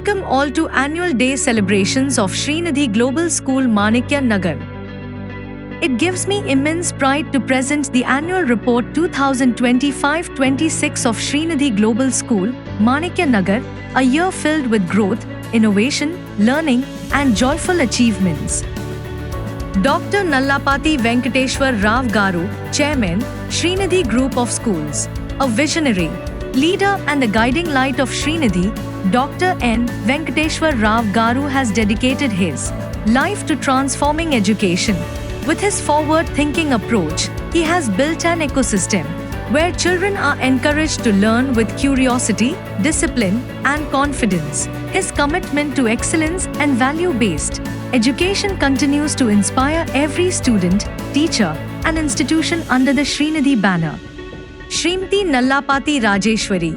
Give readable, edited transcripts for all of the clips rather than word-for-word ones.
Welcome all to annual day celebrations of Srinidhi Global School Manekya Nagar. It gives me immense pride to present the annual report 2025-26 of Srinidhi Global School, Manekya Nagar, a year filled with growth, innovation, learning, and joyful achievements. Dr. Nallapati Venkateshwar Rao Garu, Chairman, Srinidhi Group of Schools, a visionary, leader and the guiding light of Srinidhi, Dr. N. Venkateshwar Rao Garu has dedicated his life to transforming education. With his forward-thinking approach, he has built an ecosystem where children are encouraged to learn with curiosity, discipline, and confidence. His commitment to excellence and value-based education continues to inspire every student, teacher, and institution under the Srinidhi banner. Srimati Nallapati Rajeshwari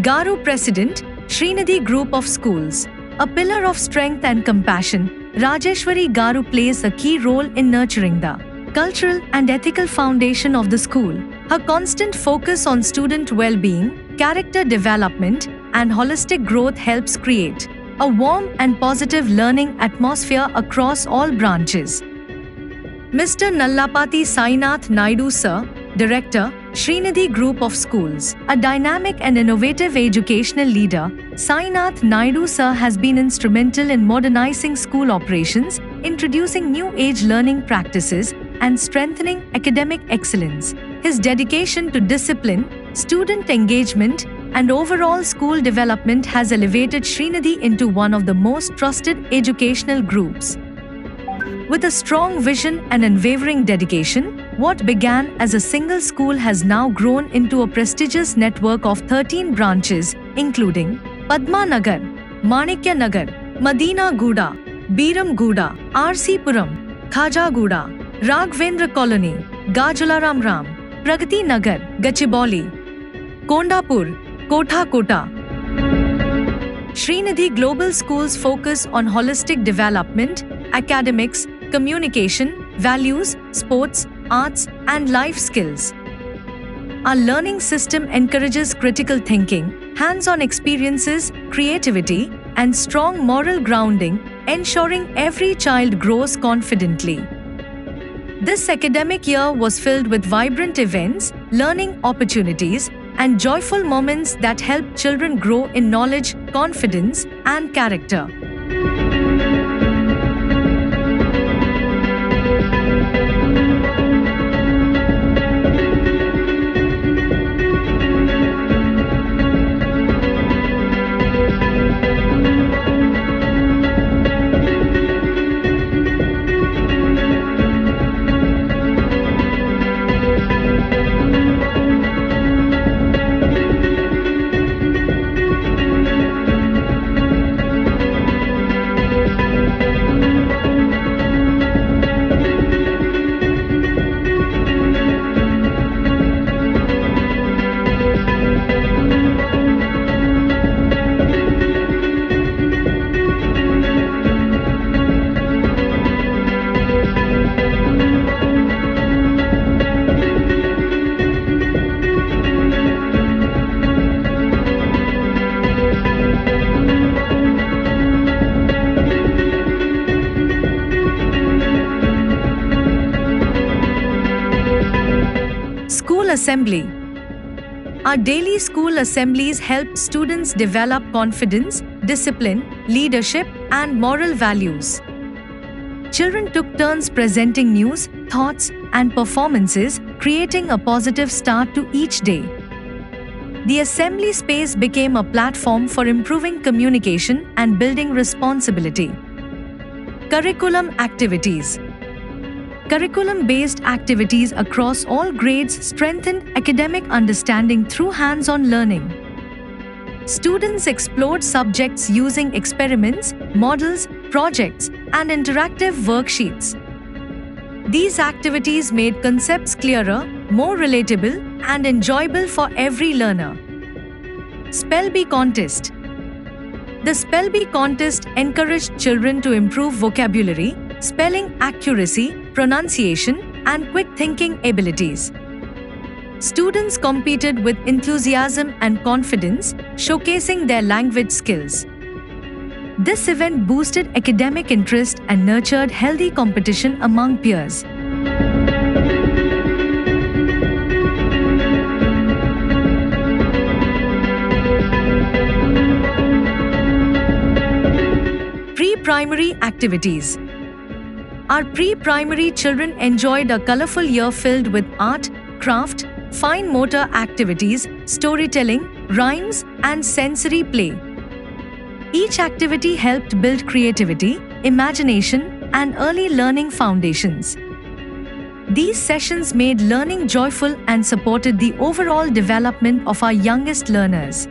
Garu, President, Srinidhi Group of Schools, a pillar of strength and compassion, Rajeshwari Garu plays a key role in nurturing the cultural and ethical foundation of the school. Her constant focus on student well-being, character development, and holistic growth helps create a warm and positive learning atmosphere across all branches. Mr. Nallapati Sainath Naidu Sir, Director, Srinidhi Group of Schools, a dynamic and innovative educational leader, Sainath Naidu Sir has been instrumental in modernizing school operations, introducing new-age learning practices, and strengthening academic excellence. His dedication to discipline, student engagement, and overall school development has elevated Srinidhi into one of the most trusted educational groups. With a strong vision and unwavering dedication, what began as a single school has now grown into a prestigious network of 13 branches, including Padma Nagar, Manekya Nagar, Madina Guda, Biram Guda, R.C. Puram, Khaja Guda, Raghvendra Colony, Gajularam Ram, Pragati Nagar, Gachibowli, Kondapur, Kotha Kota. Srinidhi Global Schools focus on holistic development, academics, communication, values, sports, arts, and life skills. Our learning system encourages critical thinking, hands-on experiences, creativity, and strong moral grounding, ensuring every child grows confidently. This academic year was filled with vibrant events, learning opportunities, and joyful moments that help children grow in knowledge, confidence, and character. School Assembly. Our daily school assemblies help students develop confidence, discipline, leadership, and moral values. Children took turns presenting news, thoughts, and performances, creating a positive start to each day. The assembly space became a platform for improving communication and building responsibility. Curriculum activities. Curriculum-based activities across all grades strengthened academic understanding through hands-on learning. Students explored subjects using experiments, models, projects, and interactive worksheets. These activities made concepts clearer, more relatable, and enjoyable for every learner. Spell Bee Contest. The Spell Bee Contest encouraged children to improve vocabulary, spelling accuracy, pronunciation, and quick thinking abilities. Students competed with enthusiasm and confidence, showcasing their language skills. This event boosted academic interest and nurtured healthy competition among peers. Pre-primary activities. Our pre-primary children enjoyed a colorful year filled with art, craft, fine motor activities, storytelling, rhymes, and sensory play. Each activity helped build creativity, imagination, and early learning foundations. These sessions made learning joyful and supported the overall development of our youngest learners.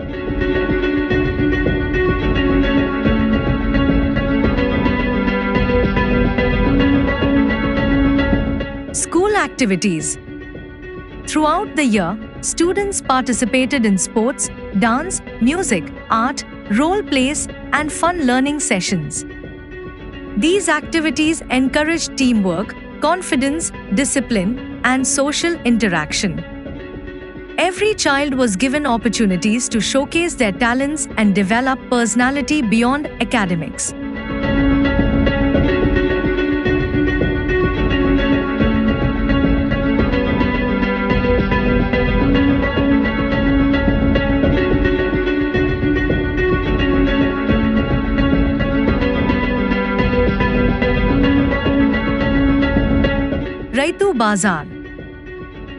School activities. Throughout the year, students participated in sports, dance, music, art, role plays, and fun learning sessions. These activities encouraged teamwork, confidence, discipline, and social interaction. Every child was given opportunities to showcase their talents and develop personality beyond academics. Raitu Bazaar.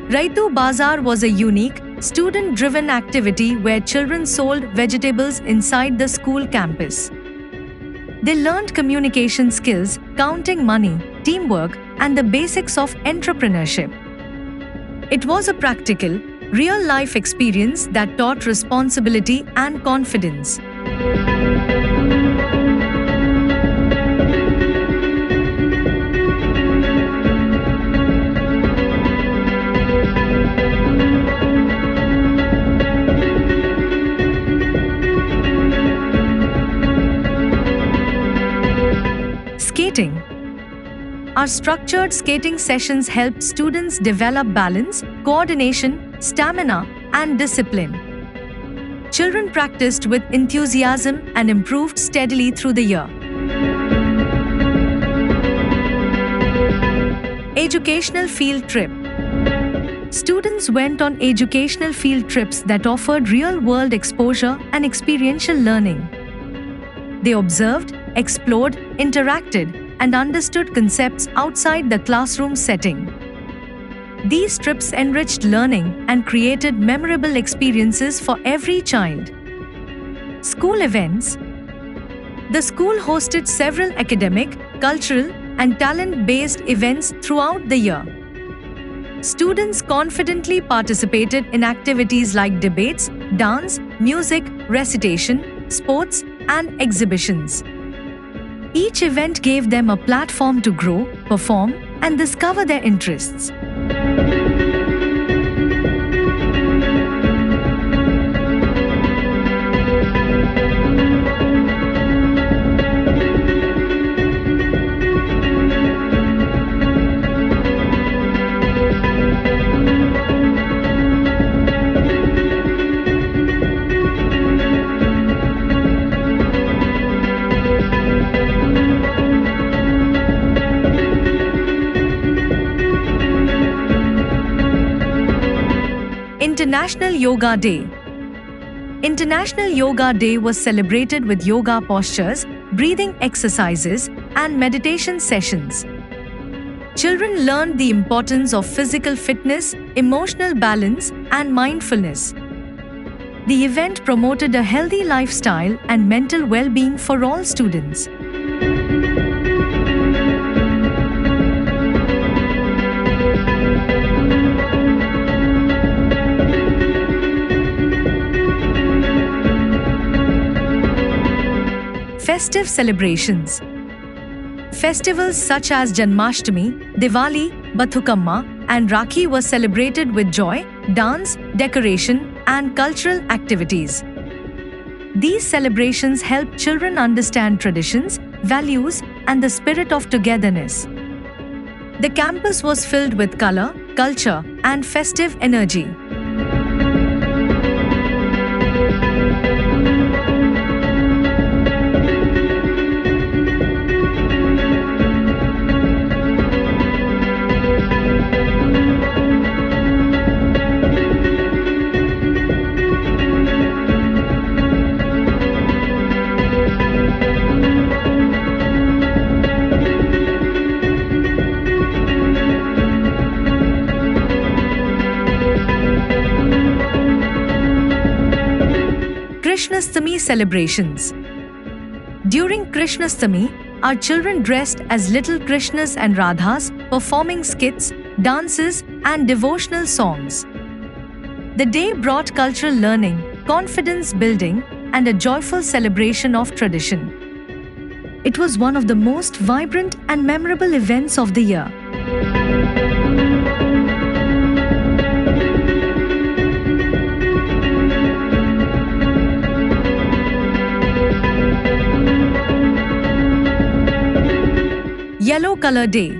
Raitu Bazaar was a unique, student-driven activity where children sold vegetables inside the school campus. They learned communication skills, counting money, teamwork, and the basics of entrepreneurship. It was a practical, real-life experience that taught responsibility and confidence. Skating. Our structured skating sessions helped students develop balance, coordination, stamina, and discipline. Children practiced with enthusiasm and improved steadily through the year. Educational field trip. Students went on educational field trips that offered real-world exposure and experiential learning. They observed, explored, interacted, and understood concepts outside the classroom setting. These trips enriched learning and created memorable experiences for every child. School events. The school hosted several academic, cultural, and talent-based events throughout the year. Students confidently participated in activities like debates, dance, music, recitation, sports, and exhibitions. Each event gave them a platform to grow, perform, and discover their interests. International Yoga Day. International Yoga Day was celebrated with yoga postures, breathing exercises, and meditation sessions. Children learned the importance of physical fitness, emotional balance, and mindfulness. The event promoted a healthy lifestyle and mental well-being for all students. Festive celebrations. Festivals such as Janmashtami, Diwali, Bathukamma, and Rakhi were celebrated with joy, dance, decoration, and cultural activities. These celebrations help children understand traditions, values, and the spirit of togetherness. The campus was filled with color, culture, and festive energy. Krishnastami celebrations. During Krishnastami, our children dressed as little Krishnas and Radhas, performing skits, dances, and devotional songs. The day brought cultural learning, confidence building, and a joyful celebration of tradition. It was one of the most vibrant and memorable events of the year. Yellow Color Day.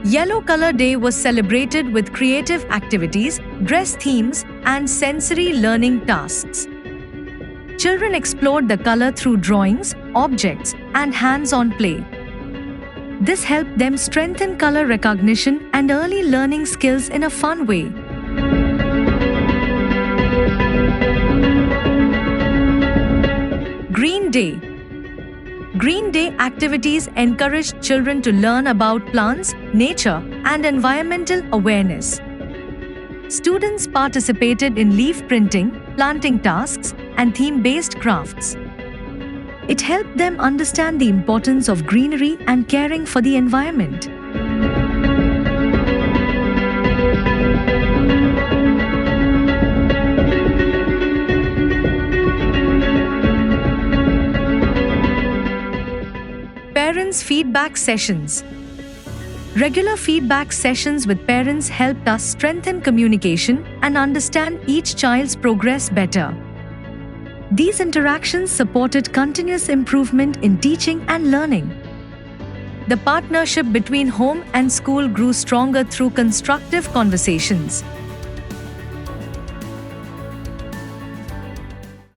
Yellow Color Day was celebrated with creative activities, dress themes, and sensory learning tasks. Children explored the color through drawings, objects, and hands-on play. This helped them strengthen color recognition and early learning skills in a fun way. Green Day. Green Day activities encouraged children to learn about plants, nature, and environmental awareness. Students participated in leaf printing, planting tasks, and theme-based crafts. It helped them understand the importance of greenery and caring for the environment. Parents' feedback sessions. Regular feedback sessions with parents helped us strengthen communication and understand each child's progress better. These interactions supported continuous improvement in teaching and learning. The partnership between home and school grew stronger through constructive conversations.